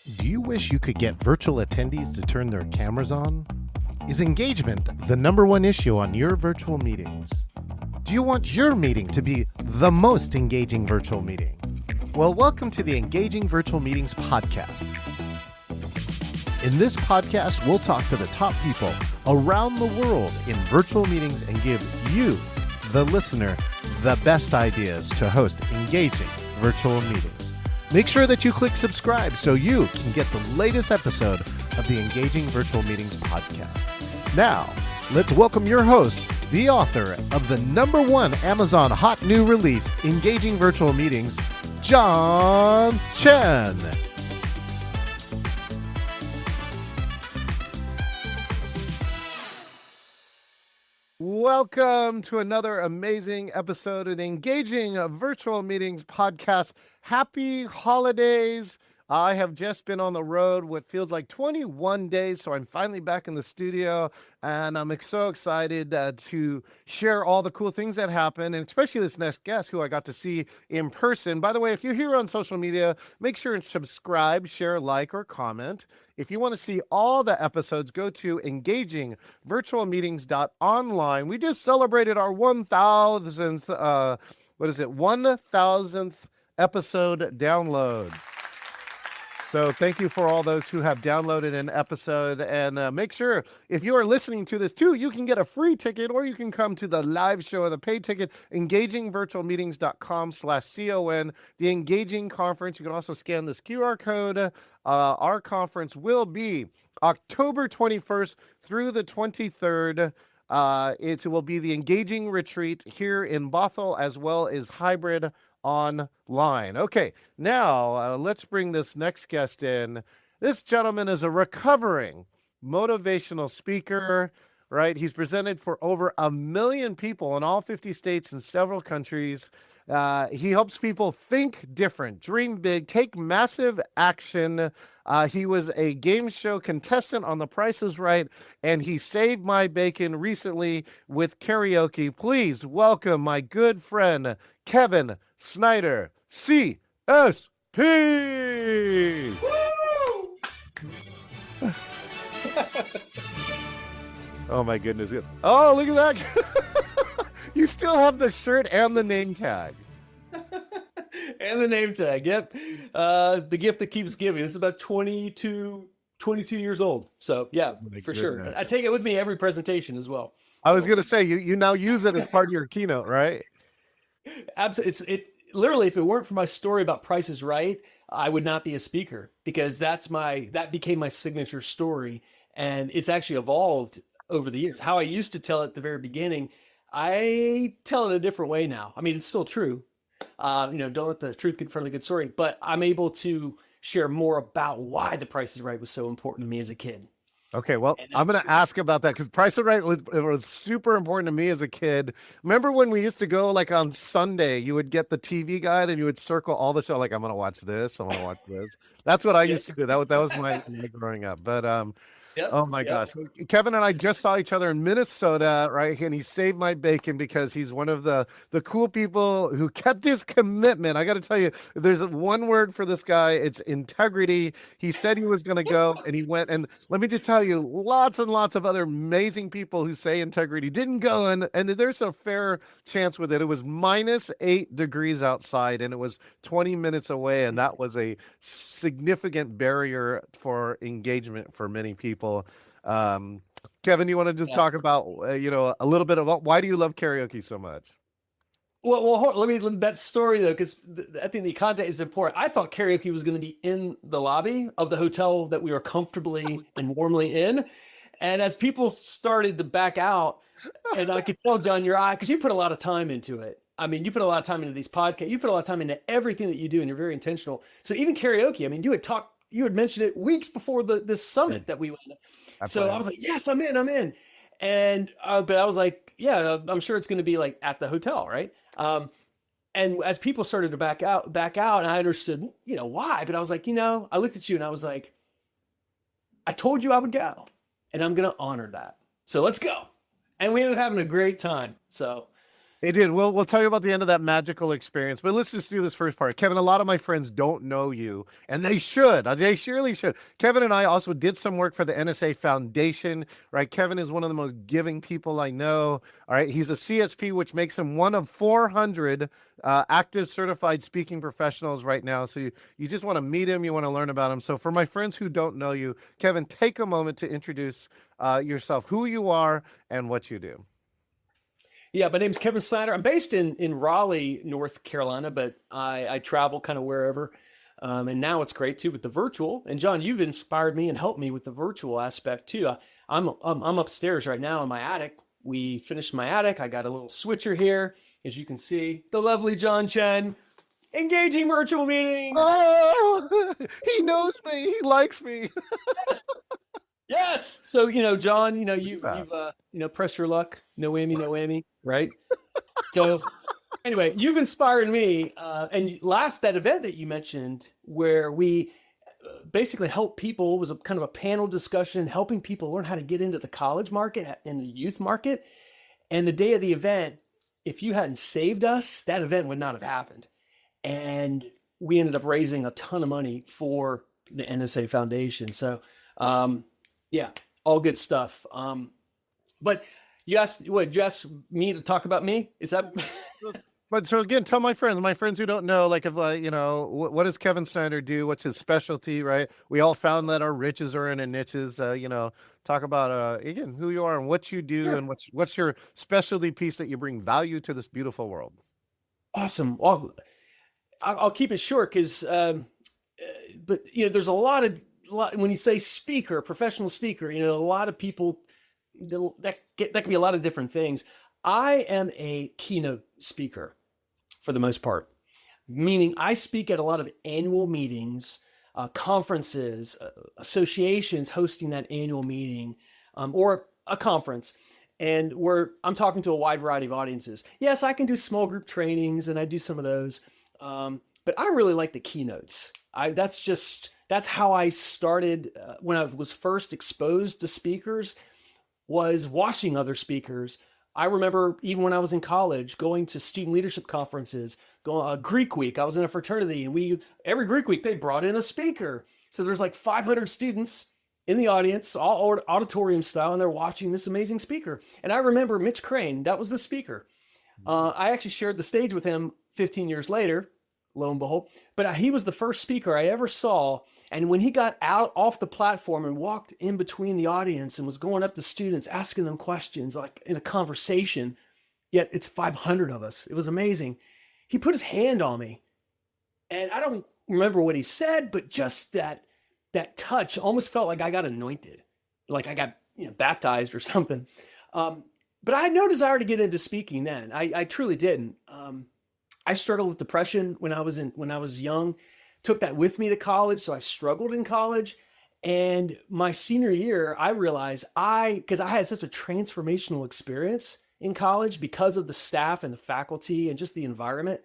Do you wish you could get virtual attendees to turn their cameras on? Is engagement the number one issue on your virtual meetings? Do you want your meeting to be the most engaging virtual meeting? Well, welcome to the Engaging Virtual Meetings podcast. In this podcast, we'll talk to the top people around the world in virtual meetings and give you, the listener, the best ideas to host engaging virtual meetings. Make sure that you click subscribe so you can get the latest episode of the Engaging Virtual Meetings podcast. Now, let's welcome your host, the author of the #1 Amazon hot new release, Engaging Virtual Meetings, John Chen. Welcome to another amazing episode of the Engaging Virtual Meetings podcast. Happy holidays. I have just been on the road what feels like 21 days, so I'm finally back in the studio, and I'm so excited to share all the cool things that happen, and especially this next guest who I got to see in person. By the way, if you're here on social media, make sure and subscribe, share, like, or comment. If you want to see all the episodes, go to engagingvirtualmeetings.online. We just celebrated our 1,000th, 1,000th episode download. So thank you for all those who have downloaded an episode, and make sure if you are listening to this too, you can get a free ticket or you can come to the live show or the paid ticket, engagingvirtualmeetings.com/CON, the Engaging Conference. You can also scan this QR code. Our conference will be October 21st through the 23rd. It will be the Engaging Retreat here in Bothell as well as hybrid online. Okay, now let's bring this next guest in. This gentleman is a recovering motivational speaker, right? He's presented for over 1 million people in all 50 states and several countries. He helps people think different, dream big, take massive action. He was a game show contestant on The Price is Right, and he saved my bacon recently with karaoke. Please welcome my good friend, Kevin Snyder, CSP. Woo! Oh my goodness. Oh, look at that. You still have the shirt and the name tag. And the name tag, yep. The gift that keeps giving. This is about 22 years old. So yeah, for sure. I take it with me every presentation as well. I was going to say, you now use it as part of your keynote, right? Absolutely. Literally, if it weren't for my story about Price is Right, I would not be a speaker, because that became my signature story. And it's actually evolved over the years. How I used to tell it at the very beginning, I tell it a different way now. I mean, it's still true. Don't let the truth get in front of the good story, but I'm able to share more about why The Price is Right was so important to me as a kid. Okay, well, I'm going to ask about that because Price is Right was super important to me as a kid. Remember when we used to go like on Sunday, you would get the TV guide and you would circle all the show, like, I'm going to watch this, I'm going to watch this. That's what I used to do. That was my growing up. But Yep, oh my gosh. Kevin and I just saw each other in Minnesota, right? And he saved my bacon because he's one of the cool people who kept his commitment. I got to tell you, there's one word for this guy. It's integrity. He said he was going to go and he went. And let me just tell you, lots and lots of other amazing people who say integrity didn't go. And there's a fair chance with it. It was -8 degrees outside and it was 20 minutes away. And that was a significant barrier for engagement for many people. Kevin, you want to just talk about, a little bit about why do you love karaoke so much? Well, let me that story though, because I think the content is important. I thought karaoke was going to be in the lobby of the hotel that we were comfortably and warmly in. And as people started to back out, and I could tell, John, your eye, because you put a lot of time into it. I mean, you put a lot of time into these podcasts. You put a lot of time into everything that you do, and you're very intentional. So even karaoke, I mean, you had mentioned it weeks before this summit that we went. So I was like, yes, I'm in. And, but I was like, yeah, I'm sure it's going to be like at the hotel. Right. And as people started to back out, and I understood, why, but I was like, I looked at you and I was like, I told you I would go, and I'm going to honor that. So let's go. And we ended up having a great time. So It did. We'll tell you about the end of that magical experience, but let's just do this first part. Kevin, a lot of my friends don't know you, and they should. They surely should. Kevin and I also did some work for the NSA Foundation, right? Kevin is one of the most giving people I know. All right, he's a CSP, which makes him one of 400 active certified speaking professionals right now. So you just want to meet him, you want to learn about him. So for my friends who don't know you, Kevin, take a moment to introduce yourself, who you are, and what you do. Yeah, my name's Kevin Snyder. I'm based in Raleigh, North Carolina, but I travel kind of wherever. And now it's great too with the virtual. And John, you've inspired me and helped me with the virtual aspect too. I'm upstairs right now in my attic. We finished my attic. I got a little switcher here, as you can see. The lovely John Chen, engaging virtual meetings. Oh, he knows me. He likes me. Yes. So, John, you've pressed your luck. No whammy, no whammy, right? So anyway, you've inspired me. And that event that you mentioned where we basically helped people was a kind of a panel discussion, helping people learn how to get into the college market and the youth market. And the day of the event, if you hadn't saved us, that event would not have happened. And we ended up raising a ton of money for the NSA Foundation. So, yeah, all good stuff. But you asked me to talk about me? Is that? But so again, tell my friends who don't know, like if what does Kevin Snyder do? What's his specialty? Right? We all found that our riches are in our niches. Talk about again who you are and what you do, Sure. and what's your specialty piece that you bring value to this beautiful world. Awesome. Well, I'll keep it short because, but there's a lot when you say speaker, professional speaker, a lot of people that can be a lot of different things. I am a keynote speaker for the most part, meaning I speak at a lot of annual meetings, conferences, associations hosting that annual meeting, or a conference. And where I'm talking to a wide variety of audiences. Yes, I can do small group trainings and I do some of those. But I really like the keynotes. That's how I started when I was first exposed to speakers, was watching other speakers. I remember even when I was in college, going to student leadership conferences, going Greek week. I was in a fraternity, and every Greek week they brought in a speaker. So there's like 500 students in the audience, all auditorium style, and they're watching this amazing speaker. And I remember Mitch Crane, that was the speaker. I actually shared the stage with him 15 years later, lo and behold. But he was the first speaker I ever saw. And when he got out off the platform and walked in between the audience and was going up to students, asking them questions like in a conversation, yet it's 500 of us. It was amazing. He put his hand on me. And I don't remember what he said, but just that touch almost felt like I got anointed, like I got baptized or something. But I had no desire to get into speaking then. I truly didn't. I struggled with depression when I was young. Took that with me to college, so I struggled in college. And my senior year, I realized because I had such a transformational experience in college because of the staff and the faculty and just the environment,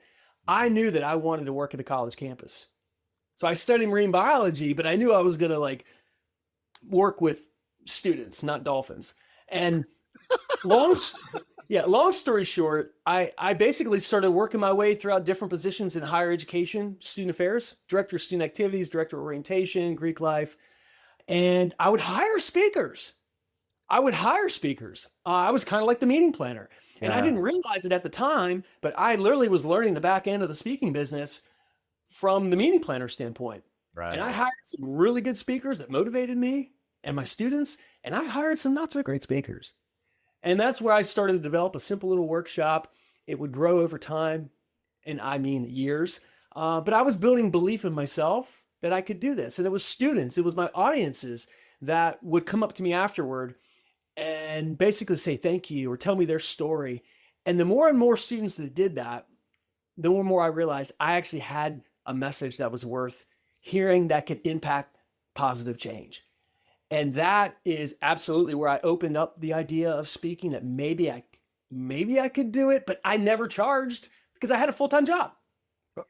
I knew that I wanted to work at a college campus. So I studied marine biology, but I knew I was going to work with students, not dolphins. And long story short, I basically started working my way throughout different positions in higher education, student affairs, director of student activities, director of orientation, Greek life. And I would hire speakers. I was kind of like the meeting planner. And I didn't realize it at the time, but I literally was learning the back end of the speaking business from the meeting planner standpoint. Right. And I hired some really good speakers that motivated me and my students, and I hired some not so great speakers. And that's where I started to develop a simple little workshop. It would grow over time, and I mean years. But I was building belief in myself that I could do this. And it was students, it was my audiences that would come up to me afterward and basically say thank you or tell me their story. And the more and more students that did that, the more and more I realized I actually had a message that was worth hearing that could impact positive change. And that is absolutely where I opened up the idea of speaking, that maybe I could do it, but I never charged because I had a full-time job.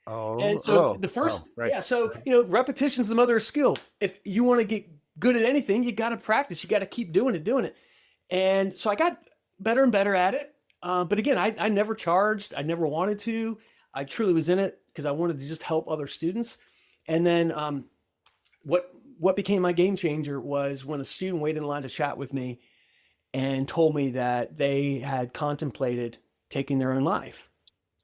Repetition is the mother of skill. If you want to get good at anything, you got to practice. You got to keep doing it. And so I got better and better at it. But again, I never charged. I never wanted to. I truly was in it because I wanted to just help other students. And then what became my game changer was when a student waited in line to chat with me and told me that they had contemplated taking their own life.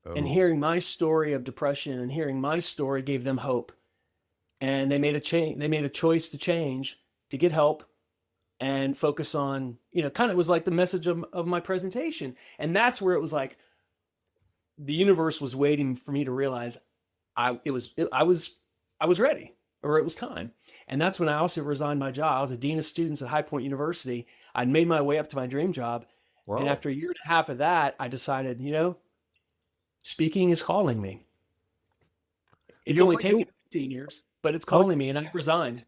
And Oh, hearing my story of depression and hearing my story gave them hope. And they made a change. They made a choice to change, to get help, and focus on, kind of was like the message of my presentation. And that's where it was like the universe was waiting for me to realize I was ready, or it was time. And that's when I also resigned my job. I was a dean of students at High Point University. I'd made my way up to my dream job. And whoa. after a year and a half of that, I decided, speaking is calling me. It's You only might, you, taken 15 years, but it's oh, calling me, and I resigned.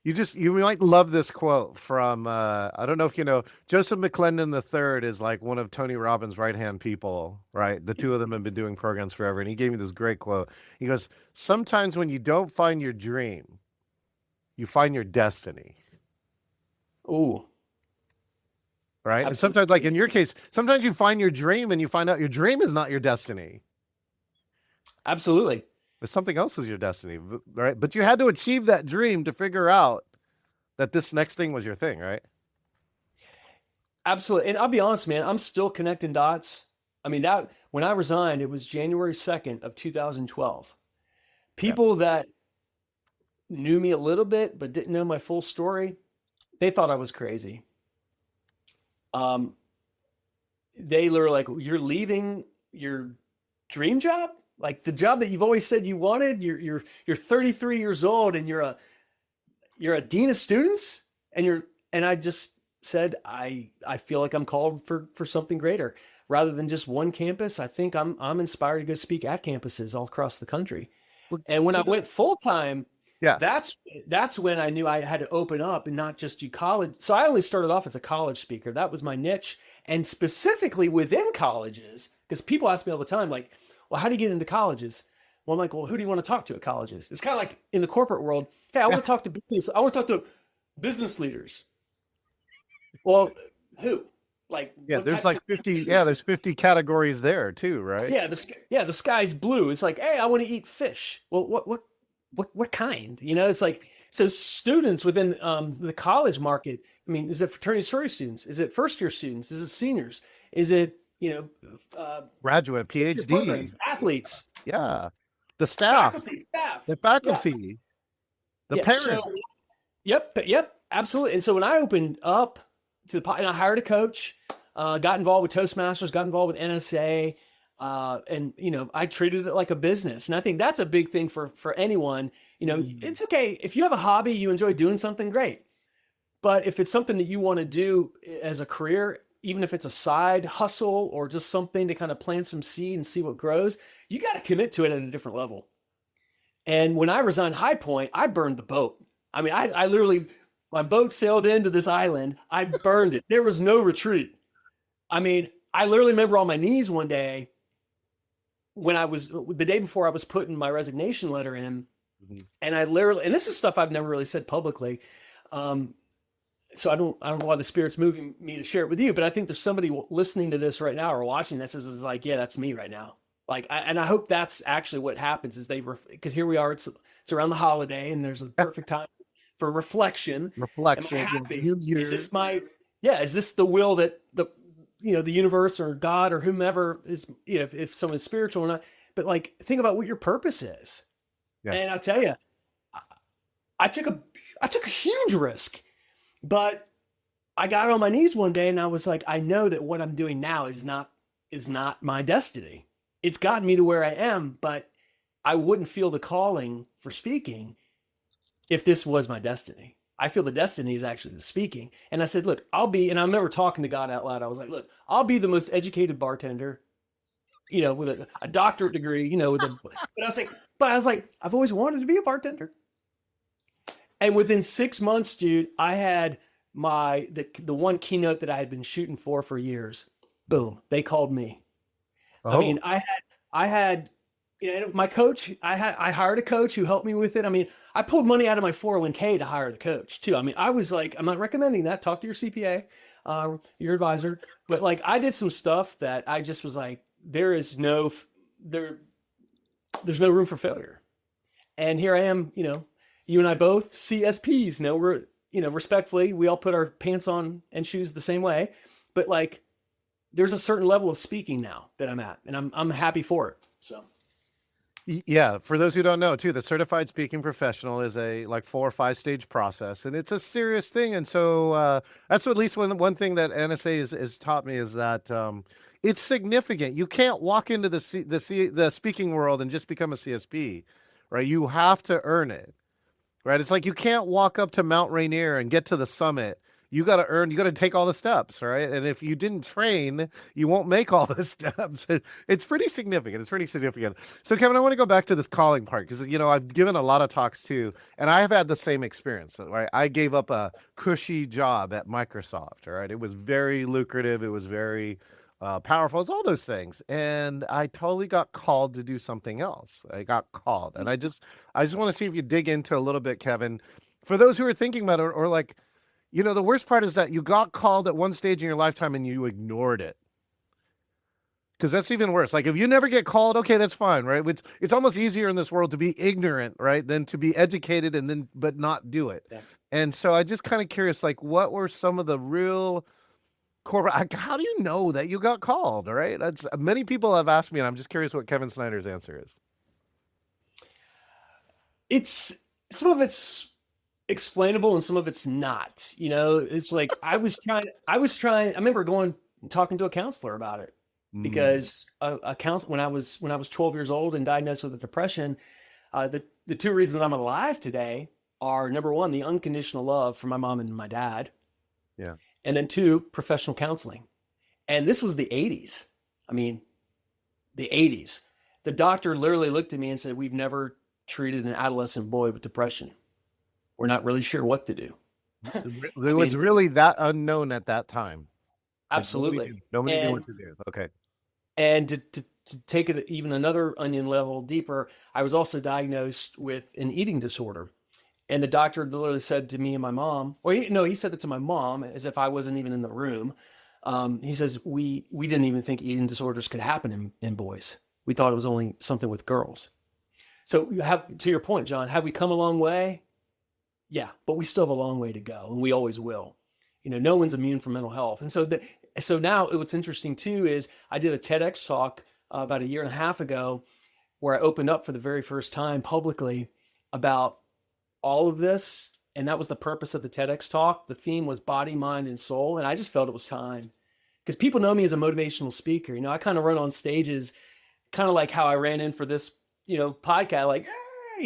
you might love this quote from I don't know if you know Joseph McClendon III is like one of Tony Robbins' right hand people, right? The two of them have been doing programs forever, and he gave me this great quote. He goes, "Sometimes when you don't find your dream, you find your destiny." Oh, Right. And sometimes, like absolutely. in your case, sometimes you find your dream and you find out your dream is not your destiny. Absolutely. But something else is your destiny. Right. But you had to achieve that dream to figure out that this next thing was your thing, right? Absolutely. And I'll be honest, man, I'm still connecting dots. I mean, that when I resigned, it was January 2nd of 2012. Yeah. People that knew me a little bit but didn't know my full story, they thought I was crazy. Um, they were like, "You're leaving your dream job? Like the job that you've always said you wanted? You're 33 years old and you're a dean of students and I just said I feel like I'm called for something greater rather than just one campus. I think I'm inspired to go speak at campuses all across the country. Well, And when I went full time, yeah. that's when I knew I had to open up and not just do college. So I only started off as a college speaker. That was my niche, and specifically within colleges, because people ask me all the time, like, "Well, how do you get into colleges?" Well, I'm like, "Well, who do you want to talk to at colleges?" It's kind of like in the corporate world. Hey, I want to talk to business. I want to talk to business leaders. Well, who? Like, Yeah. what There's types like of 50. industry? Yeah. There's 50 categories there too, right? The sky's blue. It's like, hey, I want to eat fish. Well, what kind? It's like, so students within the college market. I mean, is it fraternity sorority students? Is it first year students? Is it seniors? Is it Graduate, your programs, PhDs. athletes, Yeah. The staff, faculty, staff? the Yeah, faculty, the yeah. parents. So yep, absolutely. And so when I opened up and I hired a coach, got involved with Toastmasters, got involved with NSA, and I treated it like a business. And I think that's a big thing for anyone. It's okay if you have a hobby, you enjoy doing something, great. But if it's something that you want to do as a career, even if it's a side hustle or just something to kind of plant some seed and see what grows, you got to commit to it at a different level. And when I resigned High Point, I burned the boat. I mean, I literally, my boat sailed into this island. I burned it. There was no retreat. I mean, I literally remember on my knees one day when the day before I was putting my resignation letter in, Mhm. and and this is stuff I've never really said publicly. Um, so I don't know why the spirit's moving me to share it with you, but I think there's somebody listening to this right now or watching this is like, yeah, that's me right now. Like, and I hope that's actually what happens is because here we are, it's around the holiday and there's a perfect time for reflection. Am I Reflection. Yeah. happy? New Is year. this is this the will that the universe or God or whomever is, if someone's spiritual or not, but like, think about what your purpose is. Yeah. And I'll tell you, I took a huge risk, but I got on my knees one day and I was like, I know that what I'm doing now is not my destiny. It's gotten me to where I am, but I wouldn't feel the calling for speaking if this was my destiny. I feel the destiny is actually the speaking. And I said, look, and I remember talking to God out loud. I was like, look, I'll be the most educated bartender, with a doctorate degree, but I've always wanted to be a bartender. And within 6 months, dude, I had the one keynote that I had been shooting for years. Boom, they called me. I Oh, mean, I had, my coach. I hired a coach who helped me with it. I mean, I pulled money out of my 401k to hire the coach too. I mean, I was like, I'm not recommending that. Talk to your CPA. your advisor. But like, I did some stuff that I just was like, there, there's no room for failure. And here I am, you and I both CSPs. We're, respectfully, we all put our pants on and shoes the same way. But like, there's a certain level of speaking now that I'm at, and I'm happy for it. So. Yeah, for those who don't know, too, the certified speaking professional is a like 4 or 5 stage process, and it's a serious thing. And so that's what, at least one thing that NSA has taught me is that it's significant. You can't walk into the speaking world and just become a CSP, right? You have to earn it, right? It's like you can't walk up to Mount Rainier and get to the summit. You got to earn, you got to take all the steps, right? And if you didn't train, you won't make all the steps. It's pretty significant. It's pretty significant. So, Kevin, I want to go back to this calling part because, I've given a lot of talks too, and I have had the same experience, right? I gave up a cushy job at Microsoft, right? It was very lucrative. It was very powerful. It's all those things. And I totally got called to do something else. I got called. And I just want to see if you dig into a little bit, Kevin, for those who are thinking about it or like, the worst part is that you got called at one stage in your lifetime and you ignored it. Because that's even worse. Like if you never get called, okay, that's fine, right? It's almost easier in this world to be ignorant, right, than to be educated but not do it. Yeah. And so I just kind of curious, like, what were some of the real core? How do you know that you got called? Right? That's many people have asked me, and I'm just curious what Kevin Snyder's answer is. It's some of it's explainable and some of it's not. It's like I remember talking to a counselor about it because a counselor when I was 12 years old and diagnosed with a depression, the two reasons I'm alive today are, number one, the unconditional love from my mom and my dad. Yeah. And then two, professional counseling. And this was the 80s. I mean, the 80s. The doctor literally looked at me and said, "We've never treated an adolescent boy with depression. We're not really sure what to do." It was really that unknown at that time. Absolutely. Like nobody knew what to do. Okay. And to take it even another onion level deeper, I was also diagnosed with an eating disorder. And the doctor literally said to me and my mom, he said it to my mom as if I wasn't even in the room. He says, we didn't even think eating disorders could happen in boys. We thought it was only something with girls. So to your point, John, have we come a long way? Yeah, but we still have a long way to go, and we always will. No one's immune from mental health. And so now what's interesting too is I did a TEDx talk about a year and a half ago where I opened up for the very first time publicly about all of this. And that was the purpose of the TEDx talk. The theme was body, mind, and soul. And I just felt it was time because people know me as a motivational speaker. I kind of run on stages, kind of like how I ran in for this, podcast, like,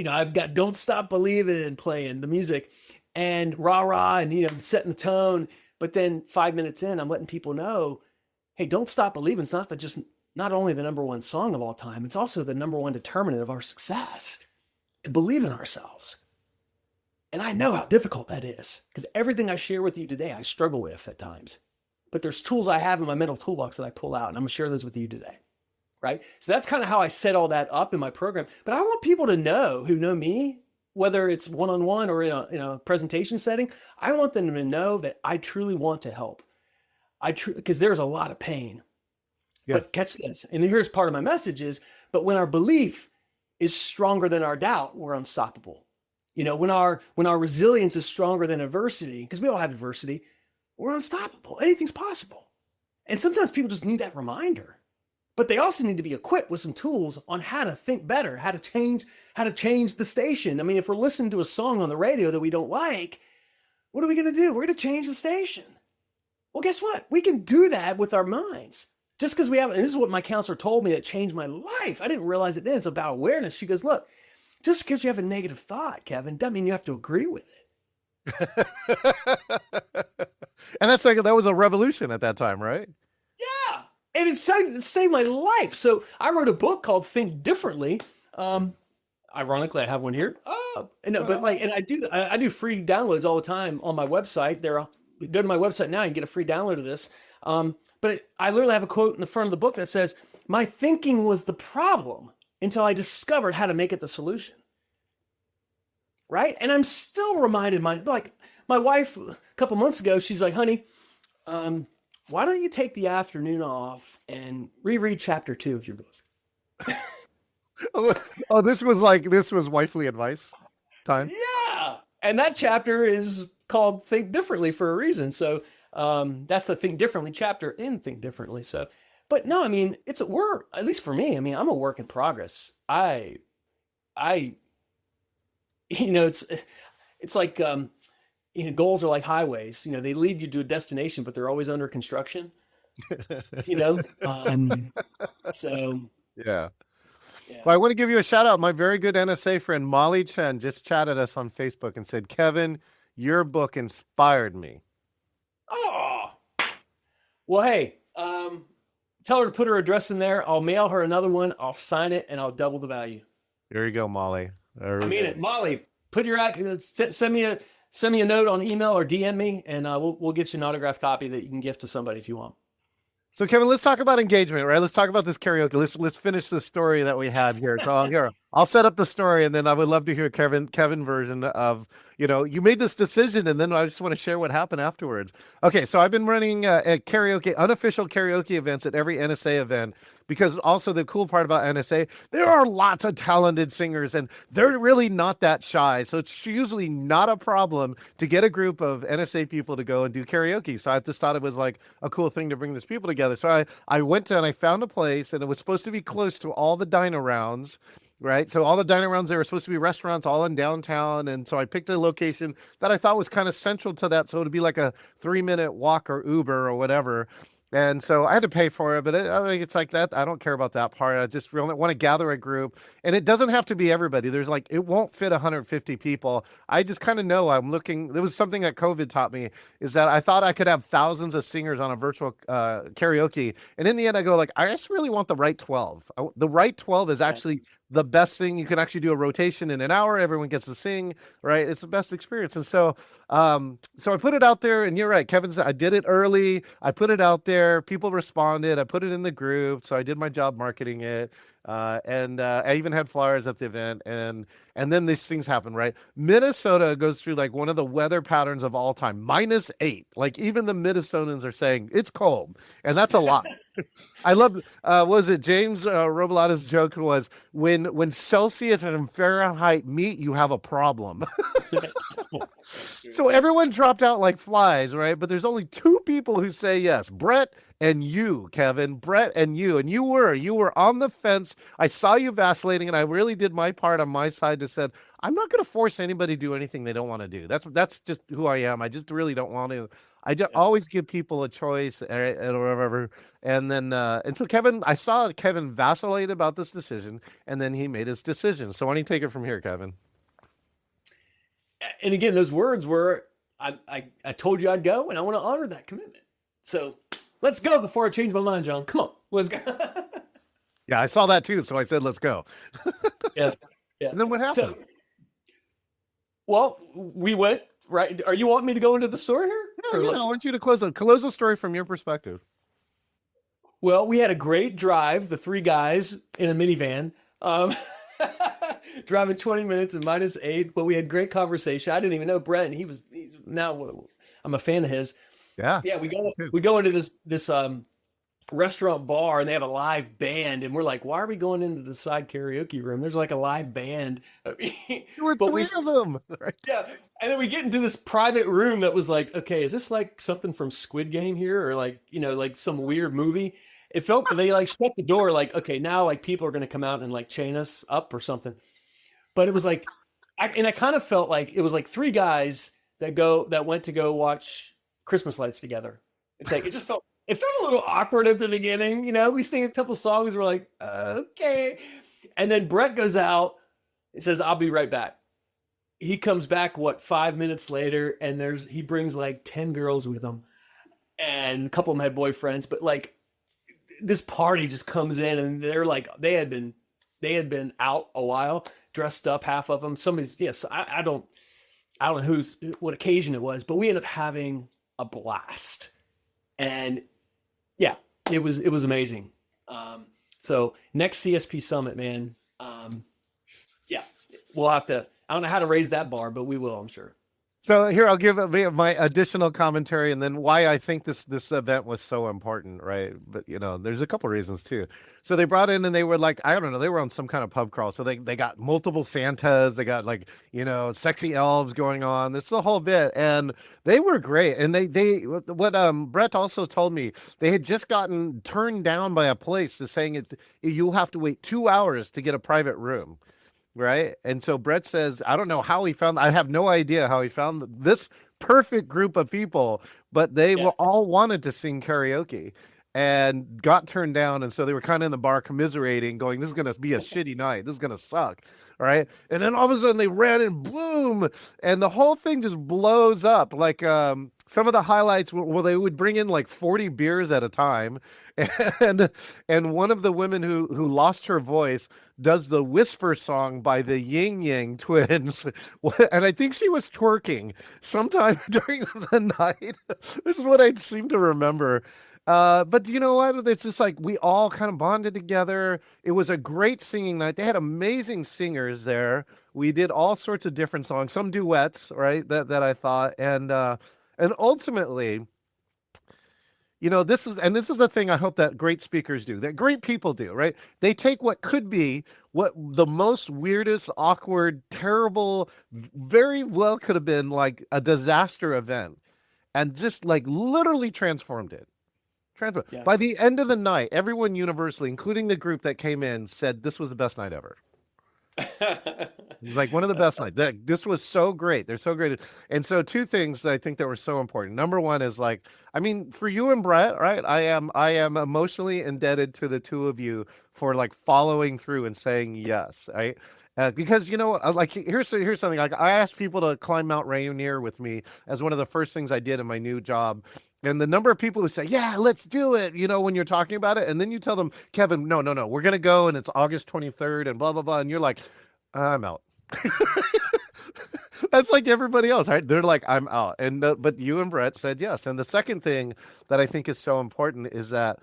I've got "Don't Stop Believing" playing the music and rah rah and setting the tone. But then 5 minutes in, I'm letting people know, hey, "Don't Stop Believing" it's not only the number one song of all time, it's also the number one determinant of our success, to believe in ourselves. And I know how difficult that is because everything I share with you today, I struggle with at times. But there's tools I have in my mental toolbox that I pull out, and I'm going to share those with you today. Right? So that's kind of how I set all that up in my program. But I want people to know who know me, whether it's one-on-one or in a presentation setting, I want them to know that I truly want to help. Because there's a lot of pain. Yes. But catch this. And here's part of my message is, but when our belief is stronger than our doubt, we're unstoppable. When our resilience is stronger than adversity, because we all have adversity, we're unstoppable. Anything's possible. And sometimes people just need that reminder. But they also need to be equipped with some tools on how to think better, how to change the station. I mean, if we're listening to a song on the radio that we don't like, what are we going to do? We're going to change the station. Well, guess what? We can do that with our minds. Just because we have, and this is what my counselor told me that changed my life. I didn't realize it then. It's about awareness. She goes, look, just because you have a negative thought, Kevin, doesn't mean you have to agree with it. And that was a revolution at that time, right? Yeah. And it saved my life. So I wrote a book called Think Differently. Ironically, I have one here. And I do free downloads all the time on my website. Go to my website now and get a free download of this. But I literally have a quote in the front of the book that says, "My thinking was the problem until I discovered how to make it the solution." Right? And I'm still reminded, my wife a couple months ago, she's like, "Honey, Um, why don't you take the afternoon off and reread chapter 2 of your book? Oh, this was wifely advice time. Yeah. And that chapter is called Think Differently for a reason. So that's the Think Differently chapter in Think Differently. So, but no, I mean, we're, at least for me, I mean, I'm a work in progress. I, you know, it's like, goals are like highways, they lead you to a destination, but they're always under construction, you know? So Yeah. yeah. Well, I want to give you a shout out. My very good NSA friend Molly Chen just chatted us on Facebook and said, Kevin, your book inspired me. Oh, well, hey, tell her to put her address in there. I'll mail her another one. I'll sign it and I'll double the value. There you go, Molly. I mean it, Molly. Put your send me a note on email or DM me, and we'll get you an autographed copy that you can gift to somebody if you want. So, Kevin, let's talk about engagement, right? Let's talk about this karaoke. Let's finish the story that we had here. So, here, I'll set up the story, and then I would love to hear Kevin version of, you made this decision, and then I just want to share what happened afterwards. Okay, so I've been running a karaoke, unofficial karaoke events at every NSA event, because also the cool part about NSA, there are lots of talented singers, and they're really not that shy. So it's usually not a problem to get a group of NSA people to go and do karaoke. So I just thought it was like a cool thing to bring these people together. So I went to and I found a place, and it was supposed to be close to all the dine arounds. Right. So all the dining rounds, there were supposed to be restaurants all in downtown. And so I picked a location that I thought was kind of central to that. So it'd be like a 3-minute walk or Uber or whatever. And so I had to pay for it, but I think it's like that. I don't care about that part. I just really want to gather a group, and it doesn't have to be everybody. It won't fit 150 people. I just kind of know I'm looking. There was something that COVID taught me, is that I thought I could have thousands of singers on a virtual karaoke. And in the end, I go like, I just really want the right 12. The right 12 is actually the best thing. You can actually do a rotation in an hour. Everyone gets to sing, right? It's the best experience. And so I put it out there, and you're right, Kevin said I did it early. I put it out there. People responded. I put it in the group. So I did my job marketing it. And I even had flyers at the event, and then these things happen, right? Minnesota goes through like one of the weather patterns of all time, -8. Like even the Minnesotans are saying it's cold, and that's a lot. I love, what was it? James Robolata's joke was when Celsius and Fahrenheit meet, you have a problem. So everyone dropped out like flies, right? But there's only 2 people who say yes, Brett and you, Kevin. Brett and you were on the fence. I saw you vacillating, and I really did my part on my side to said, I'm not going to force anybody to do anything they don't want to do. That's just who I am. I just really don't want to. I just always give people a choice or whatever. And then, and so Kevin, I saw Kevin vacillate about this decision, and then he made his decision. So why don't you take it from here, Kevin? And again, those words were, I told you I'd go, and I want to honor that commitment. So let's go before I change my mind, John. Come on, let's go. Yeah, I saw that too. So I said, let's go. Yeah. And then what happened? So, well, we went, right. Are you wanting me to go into the story here? No, I want you to close the story from your perspective. Well, we had a great drive, the 3 guys in a minivan, driving 20 minutes and -8, but we had great conversation. I didn't even know Brett, and now I'm a fan of his. Yeah. Yeah, we go into this restaurant bar, and they have a live band, and we're like, why are we going into the side karaoke room? There's like a live band. There were 3 of them. Right? Yeah. And then we get into this private room that was like, okay, is this like something from Squid Game here, or like, like some weird movie? It felt they like shut the door, like, okay, now like people are going to come out and like chain us up or something. But it was like, I kind of felt like it was like 3 guys that went to go watch Christmas lights together. It's like, it felt a little awkward at the beginning. We sing a couple songs. We're like, okay. And then Brett goes out. He says, I'll be right back. He comes back, 5 minutes later, and he brings like 10 girls with him, and a couple of them had boyfriends, but like this party just comes in, and they're like, they had been out a while, dressed up, half of them. I don't know what occasion it was, but we ended up having a blast. And yeah, it was amazing. So next CSP summit, man. Yeah, we'll have to, I don't know how to raise that bar, but we will, I'm sure. So here I'll give my additional commentary and then why I think this event was so important, right? But there's a couple reasons too. So they brought in and they were like, I don't know, they were on some kind of pub crawl. So they got multiple Santas, they got like, sexy elves going on. This the whole bit. And they were great. And they what Brett also told me, they had just gotten turned down by a place to saying you'll have to wait 2 hours to get a private room. Right. And so Brett says, I don't know how he found, I have no idea how he found this perfect group of people, but they Yeah. were all wanted to sing karaoke and got turned down. And so they were kind of in the bar commiserating, going, this is going to be a shitty night. This is going to suck. Right. And then all of a sudden they ran and boom. And the whole thing just blows up. Like some of the highlights, well, they would bring in like 40 beers at a time. And one of the women who lost her voice does the whisper song by the Ying Yang twins. And I think she was twerking sometime during the night. This is what I seem to remember. But you know what? It's just like we all kind of bonded together. It was a great singing night. They had amazing singers there. We did all sorts of different songs, some duets, right? That I thought. And ultimately, this is the thing I hope that great speakers do, that great people do, right? They take what could be what the most weirdest, awkward, terrible, very well could have been like a disaster event and just like literally transformed it. Transformed. Yeah. By the end of the night, everyone universally, including the group that came in, said this was the best night ever. It was like one of the best nights. This was so great. They're so great. And so two things that I think that were so important. Number one is like, I mean, for you and Brett, right? I am emotionally indebted to the two of you for like following through and saying yes, right? Because like here's something. Like I asked people to climb Mount Rainier with me as one of the first things I did in my new job. And the number of people who say, yeah, let's do it, when you're talking about it, and then you tell them, Kevin, no, we're gonna go and it's August 23rd and blah blah blah, and you're like, I'm out. That's like everybody else, right? They're like, I'm out. And but you and Brett said yes. And the second thing that I think is so important is that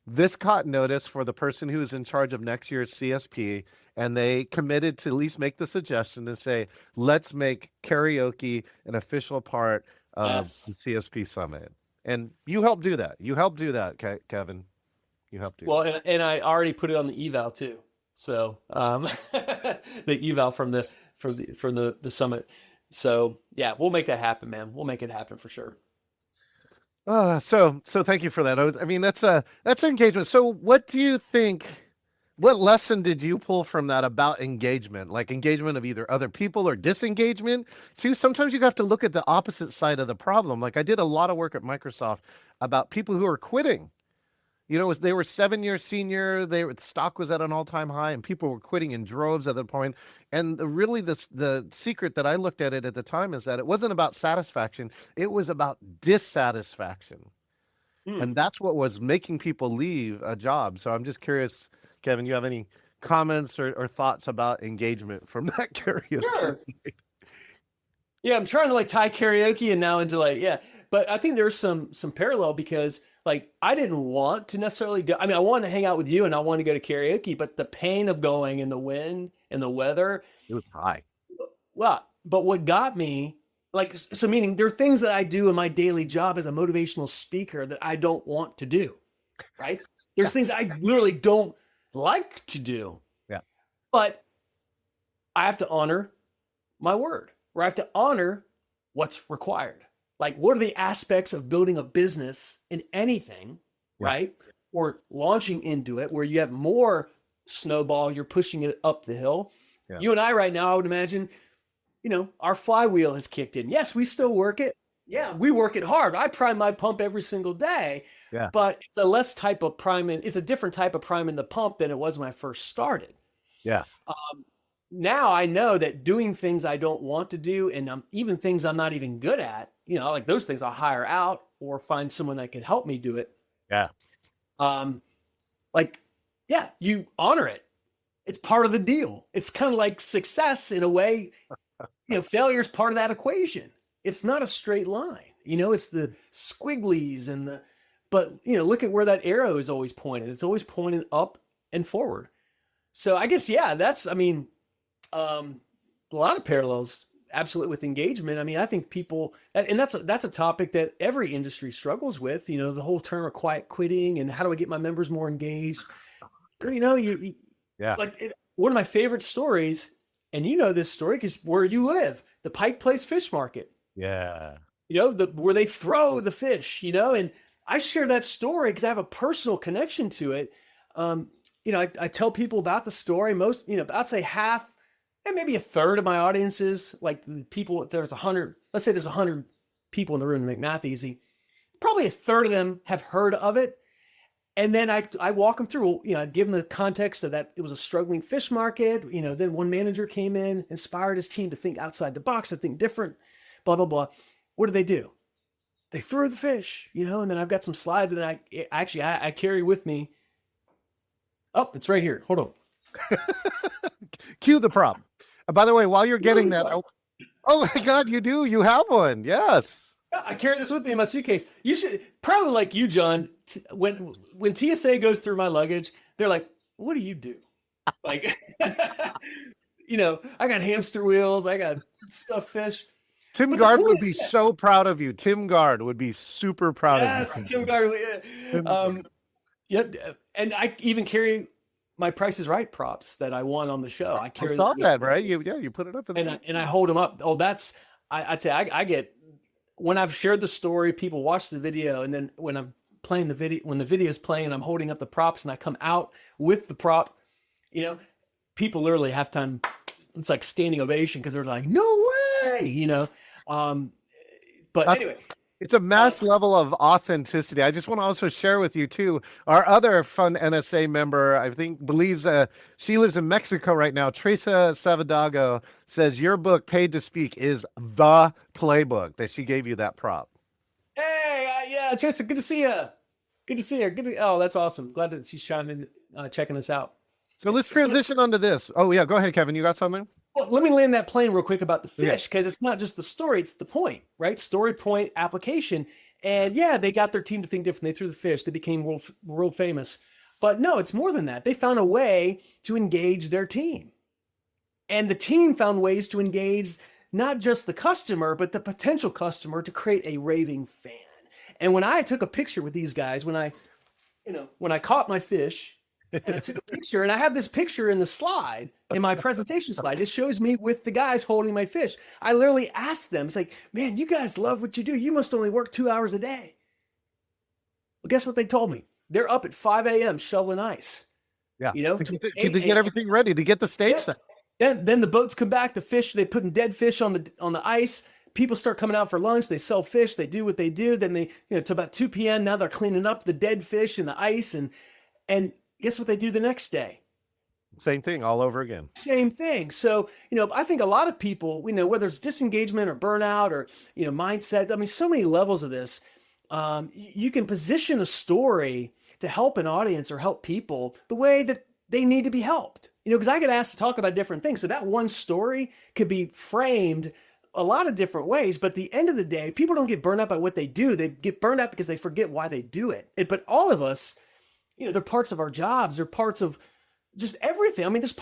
this caught notice for the person who is in charge of next year's CSP, and they committed to at least make the suggestion to say, let's make karaoke an official part of the Yes. CSP summit. And you helped do that. You helped do that, Kevin. You helped do Well, that. and I already put it on the eval too. So the eval from the summit. So yeah, we'll make that happen, man. We'll make it happen for sure. So thank you for that. I mean, that's engagement. So what do you think? What lesson did you pull from that about engagement? Like engagement of either other people or disengagement? See, sometimes you have to look at the opposite side of the problem. Like I did a lot of work at Microsoft about people who are quitting. They were 7 years senior. Stock was at an all-time high, and people were quitting in droves at that point. And really, the secret that I looked at it at the time is that it wasn't about satisfaction; it was about dissatisfaction, Hmm. and that's what was making people leave a job. So I'm just curious, Kevin, you have any comments or thoughts about engagement from that karaoke? Sure. Yeah, I'm trying to like tie karaoke and now into like yeah, but I think there's some parallel because like I didn't want to necessarily go. I mean, I wanted to hang out with you and I wanted to go to karaoke, but the pain of going in the wind and the weather, It was high. well, but what got me like so meaning there are things that I do in my daily job as a motivational speaker that I don't want to do, right? Yeah, There's things I literally don't like to do, yeah, but I have to honor my word, or I have to honor what's required. Like, what are the aspects of building a business in anything, yeah, right? Or launching into it where you have more snowball, you're pushing it up the hill. yeah, You and I, right now, I would imagine, our flywheel has kicked in. Yes, we still work it. Yeah, we work it hard. I prime my pump every single day, yeah, but it's a less type of priming. It's a different type of priming the pump than it was when I first started. yeah, Now I know that doing things I don't want to do and even things I'm not even good at, like those things I'll hire out or find someone that can help me do it. yeah, Um, like, yeah, you honor it. It's part of the deal. It's kind of like success in a way. Failure is part of that equation. It's not a straight line. It's the squigglies but look at where that arrow is always pointed. It's always pointing up and forward. So I guess, yeah, a lot of parallels. absolutely with engagement. I mean, I think people, and that's a topic that every industry struggles with. The whole term of quiet quitting and how do I get my members more engaged? You Yeah. like one of my favorite stories, and you know this story because where you live, the Pike Place Fish Market. Yeah. Where they throw the fish. And I share that story because I have a personal connection to it. I tell people about the story. Most, I'd say half and maybe a third of my audiences, like the people, if there's 100, let's say there's 100 people in the room to make math easy, probably a third of them have heard of it. And then I walk them through, I give them the context of that it was a struggling fish market. Then one manager came in, inspired his team to think outside the box, to think different, blah, blah, blah. What do? They threw the fish, and then I've got some slides that I carry with me. Oh, it's right here. Hold on. Cue the prop. By the way, while you're getting that, oh my God, you do. You have one. Yes. I carry this with me in my suitcase. You should probably like you, John. When TSA goes through my luggage, they're like, "What do you do?" Like, I got hamster wheels. I got stuffed fish. Tim Gard would be so proud of you. Tim Gard would be super proud of you. Yes, Tim Gard. Yep. And I even carry my Price is Right props that I won on the show. I saw that, right? You put it up and I hold them up. Oh, that's I'd say I get when I've shared the story, people watch the video, and then when I'm playing the video, when the video is playing, I'm holding up the props and I come out with the prop. People literally halftime, it's like standing ovation because they're like, "No way!" But anyway. It's a mass level of authenticity. I just want to also share with you too, our other fun NSA member, I think believes she lives in Mexico right now. Teresa Savadago says your book, Paid to Speak, is the playbook, that she gave you that prop. Hey, yeah, Teresa, good to see you. Good to see her. Oh, that's awesome. Glad that she's checking us out. So let's transition onto this. Oh yeah, go ahead, Kevin. You got something? Well, let me land that plane real quick about the fish, because it's not just the story, it's the point, right? Story, point, application. And yeah, they got their team to think different. They threw the fish. They became world famous. But no, it's more than that. They found a way to engage their team. And the team found ways to engage not just the customer, but the potential customer to create a raving fan. And when I took a picture with these guys, when I caught my fish, and I took a picture, and I have this picture in the slide, in my presentation slide. It shows me with the guys holding my fish. I literally asked them, it's like, "Man, you guys love what you do. You must only work 2 hours a day." Well, guess what they told me? They're up at 5 a.m. shoveling ice. Yeah. To get everything ready, to get the stage set. Then the boats come back, the fish, they put dead fish on the ice. People start coming out for lunch. They sell fish. They do what they do. Then they, to about 2 p.m. Now they're cleaning up the dead fish and the ice. And guess what they do the next day? Same thing all over again. Same thing. So, I think a lot of people, whether it's disengagement or burnout or, mindset, I mean, so many levels of this, you can position a story to help an audience or help people the way that they need to be helped. Because I get asked to talk about different things. So that one story could be framed a lot of different ways, but at the end of the day, people don't get burned out by what they do. They get burned out because they forget why they do it. But all of us, they're parts of our jobs. They're parts of just everything. I mean, there's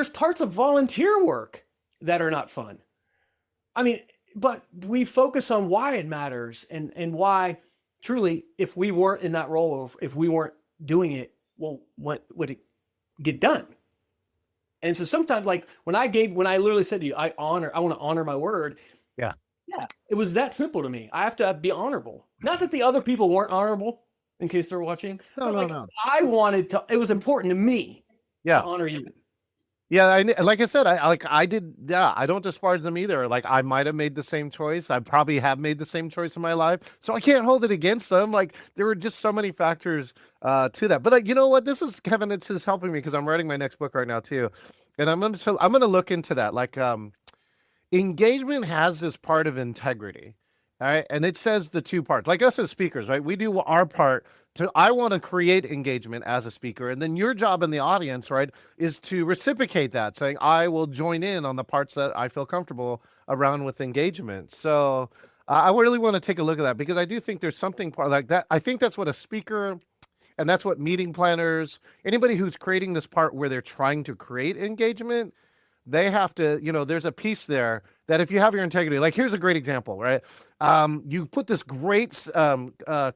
parts of volunteer work that are not fun. I mean, but we focus on why it matters and why truly, if we weren't in that role, or if we weren't doing it, well, what would it get done? And so sometimes, like when I literally said to you, I want to honor my word. Yeah. Yeah. It was that simple to me. I have to be honorable. Not that the other people weren't honorable, in case they're watching. No. I wanted to, it was important to me to honor you. Yeah, like I said, I did. Yeah, I don't despise them either. Like I might have made the same choice. I probably have made the same choice in my life, so I can't hold it against them. Like there were just so many factors to that. But you know what? This is Kevin. This is helping me because I'm writing my next book right now too, and I'm gonna look into that. Like engagement has this part of integrity. All right. And it says the two parts, like us as speakers, right? We do our part I want to create engagement as a speaker. And then your job in the audience, right, is to reciprocate that, saying, I will join in on the parts that I feel comfortable around with engagement. So I really want to take a look at that because I do think there's something like that. I think that's what a speaker, and that's what meeting planners, anybody who's creating this part where they're trying to create engagement, they have to, there's a piece there that if you have your integrity, like here's a great example, right? You put this great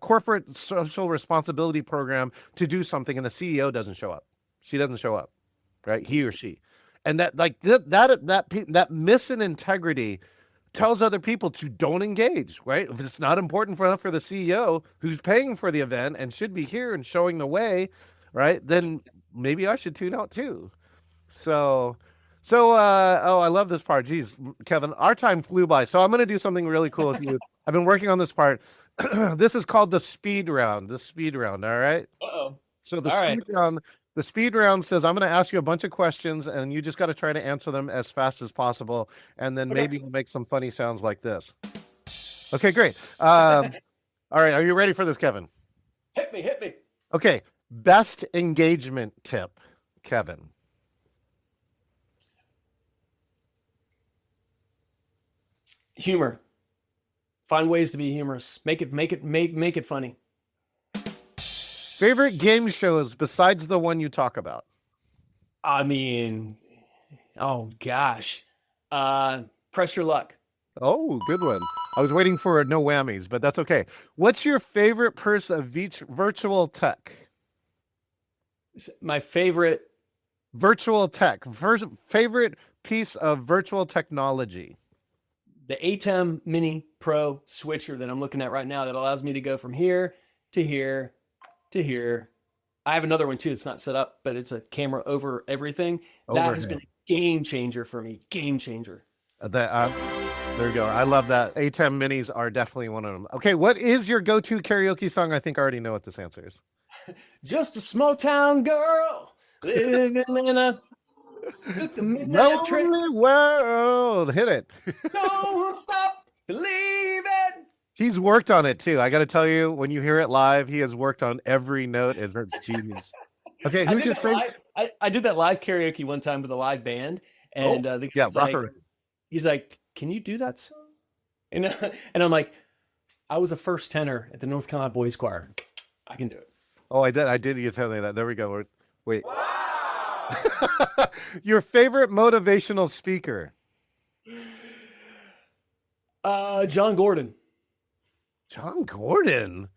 corporate social responsibility program to do something, and the CEO doesn't show up. She doesn't show up, right? He or she, and that like that miss in integrity tells other people to don't engage, right? If it's not important for the CEO who's paying for the event and should be here and showing the way, right? Then maybe I should tune out too. So, oh, I love this part. Geez, Kevin, our time flew by. So I'm going to do something really cool with you. I've been working on this part. This is called the speed round. The speed round. All right. Uh-oh. So the All right. speed round. The speed round says I'm going to ask you a bunch of questions, and you just got to try to answer them as fast as possible, and then Okay. maybe we'll make some funny sounds like this. Okay, great. All right, are you ready for this, Kevin? Hit me, hit me. Okay, best engagement tip, Kevin. Humor. Find ways to be humorous. Make it funny. Favorite game shows besides the one you talk about? I mean, oh gosh. Press your luck. Oh, good one. I was waiting for no whammies, but that's okay. What's your favorite piece of virtual tech? My favorite. Virtual tech. Favorite piece of virtual technology? The ATEM Mini Pro switcher that I'm looking at right now that allows me to go from here to here to here. I have another one too. It's not set up, but it's a camera over everything. That has been a game changer for me. Game changer. There you go. I love that. ATEM minis are definitely one of them. Okay, what is your go-to karaoke song? I think I already know what this answer is. Just a small town girl living in a took the midnight train. Lonely world. Hit it. Don't stop believing. He's worked on it too. I got to tell you, when you hear it live, he has worked on every note. It's genius. Okay, who's your favorite? I did that live karaoke one time with a live band, and the yeah, guy's like, he's like, "Can you do that song?" And I'm like, "I was a first tenor at the North Carolina Boys Choir. I can do it." Oh, I did. You tell me that. There we go. Wait. Wow. Your favorite motivational speaker? John Gordon. John Gordon.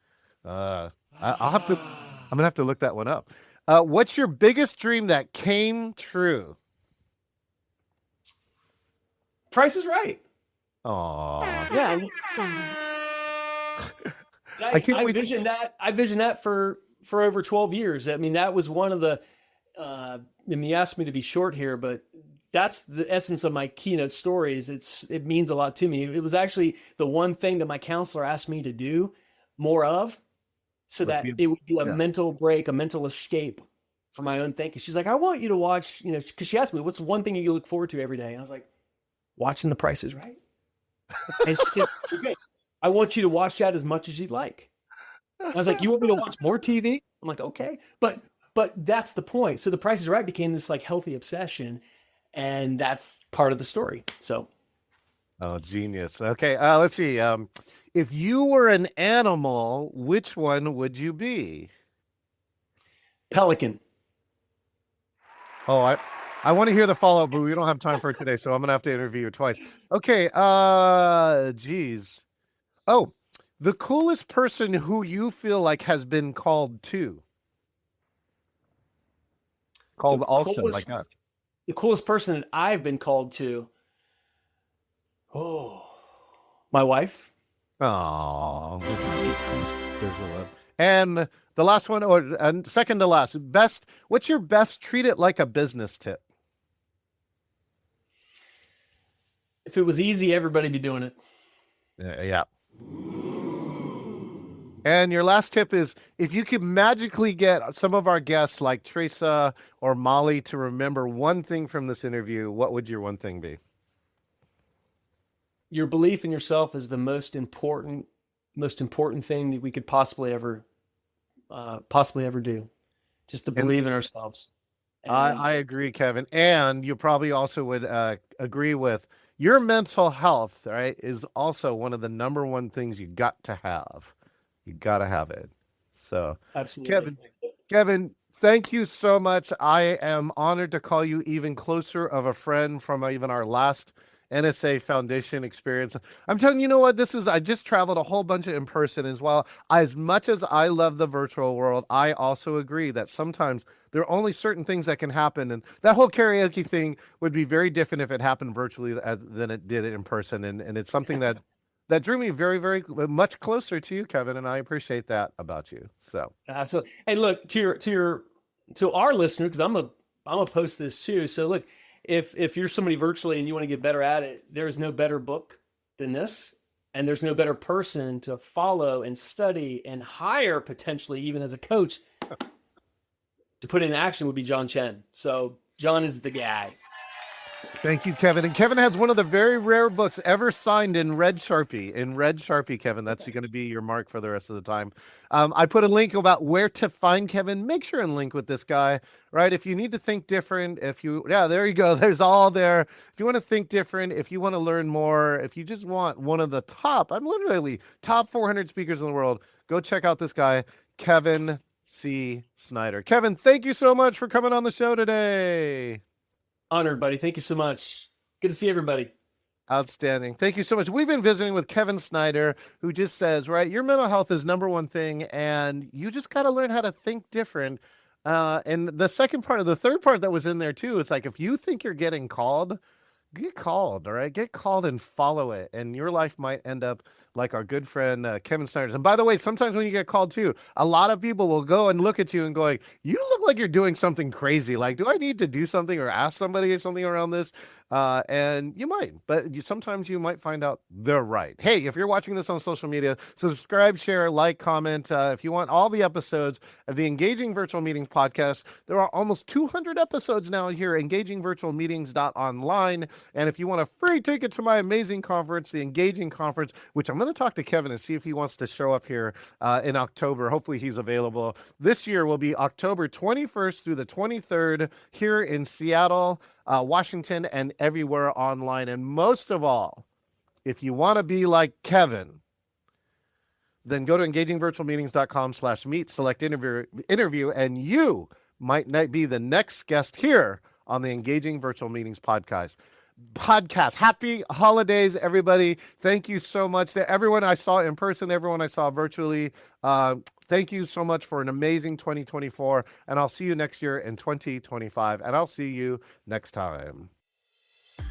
I'm gonna have to look that one up. What's your biggest dream that came true? Price is Right. Oh. Yeah. I visioned that for over 12 years. I mean, that was one of the. I mean, you asked me to be short here, but that's the essence of my keynote stories. It means a lot to me. It was actually the one thing that my counselor asked me to do more of, so that it would be a mental break, a mental escape for my own thinking. She's like, I want you to watch, because she asked me, what's one thing you look forward to every day? And I was like, watching The Price is Right. And she said, okay, I want you to watch that as much as you'd like. I was like, you want me to watch more TV? I'm like, okay. But that's the point. So The Price is Right became this like healthy obsession, and that's part of the story. So. Oh, genius. Okay. Let's see. If you were an animal, which one would you be? Pelican. Oh, I want to hear the follow-up, but we don't have time for it today, so I'm gonna have to interview you twice. Okay, geez. Oh, the coolest person who you feel like has been called to. Called also, like that. The coolest person that I've been called to. Oh, my wife. Oh, there's a love. And the last one, and second to last, what's your best treat it like a business tip? If it was easy, everybody'd be doing it. Yeah. And your last tip is, if you could magically get some of our guests like Teresa or Molly to remember one thing from this interview, what would your one thing be? Your belief in yourself is the most important thing that we could possibly ever do. Just to believe in ourselves. I agree, Kevin. And you probably also would agree with your mental health, right, is also one of the number one things you got to have. You got to have it. So, absolutely. Kevin, thank you so much. I am honored to call you even closer of a friend from even our last NSA Foundation experience. I'm telling you, know what this is? I just traveled a whole bunch of in person as well. As much as I love the virtual world, I also agree that sometimes there are only certain things that can happen. And that whole karaoke thing would be very different if it happened virtually than it did in person. And it's something that drew me very, very much closer to you, Kevin. And I appreciate that about you. So Absolutely. Hey, look, to our listener, because I'm gonna post this too. So look, if you're somebody virtually and you want to get better at it, there is no better book than this, and there's no better person to follow and study and hire potentially even as a coach to put in action would be John Chen. So John is the guy. thank you, Kevin. And Kevin has one of the very rare books ever signed in red Sharpie. In red Sharpie, Kevin. That's going to be your mark for the rest of the time. I put a link about where to find Kevin. Make sure and link with this guy, right? If you need to think different, there you go. There's all there. If you want to think different, if you want to learn more, if you just want one of the I'm literally top 400 speakers in the world, go check out this guy, Kevin C. Snyder. Kevin, thank you so much for coming on the show today. Honored, buddy. Thank you so much. Good to see everybody. Outstanding. Thank you so much. We've been visiting with Kevin Snyder, who just says, right, your mental health is number one thing, and you just got to learn how to think different. And the third part that was in there too, it's like, if you think you're getting called, get called, all right? Get called and follow it, and your life might end up like our good friend Kevin Snyder. And by the way, sometimes when you get called too, a lot of people will go and look at you and going, you look like you're doing something crazy. Like, do I need to do something or ask somebody something around this? And you might, but sometimes you might find out they're right. Hey, if you're watching this on social media, subscribe, share, like, comment. If you want all the episodes of the Engaging Virtual Meetings podcast, there are almost 200 episodes now here, engagingvirtualmeetings.online. And if you want a free ticket to my amazing conference, the Engaging Conference, which I'm going to talk to Kevin and see if he wants to show up here in October. Hopefully he's available. This year will be October 21st through the 23rd here in Seattle, Washington, and everywhere online. And most of all, if you want to be like Kevin, then go to engagingvirtualmeetings.com/meet, select interview, and you might not be the next guest here on the Engaging Virtual Meetings podcast. Happy holidays, everybody. Thank you so much to everyone I saw in person, everyone I saw virtually. Thank you so much for an amazing 2024, and I'll see you next year in 2025, and I'll see you next time.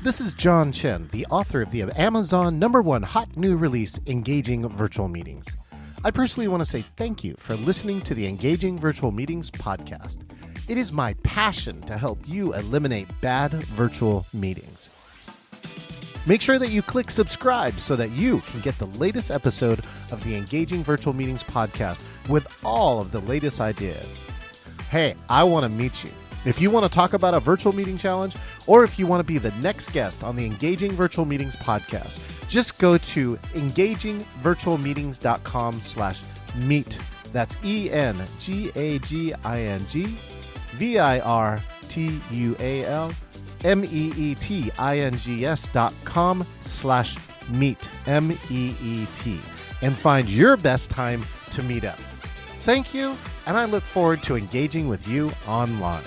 This is John Chen, the author of the Amazon #1 hot new release, Engaging Virtual Meetings. I personally want to say thank you for listening to the Engaging Virtual Meetings podcast. It is my passion to help you eliminate bad virtual meetings. Make sure that you click subscribe so that you can get the latest episode of the Engaging Virtual Meetings podcast with all of the latest ideas. Hey, I want to meet you. If you want to talk about a virtual meeting challenge, or if you want to be the next guest on the Engaging Virtual Meetings podcast, just go to engagingvirtualmeetings.com/meet. That's engagingvirtualmeetings.com/meet, MEET, and find your best time to meet up. Thank you, and I look forward to engaging with you online.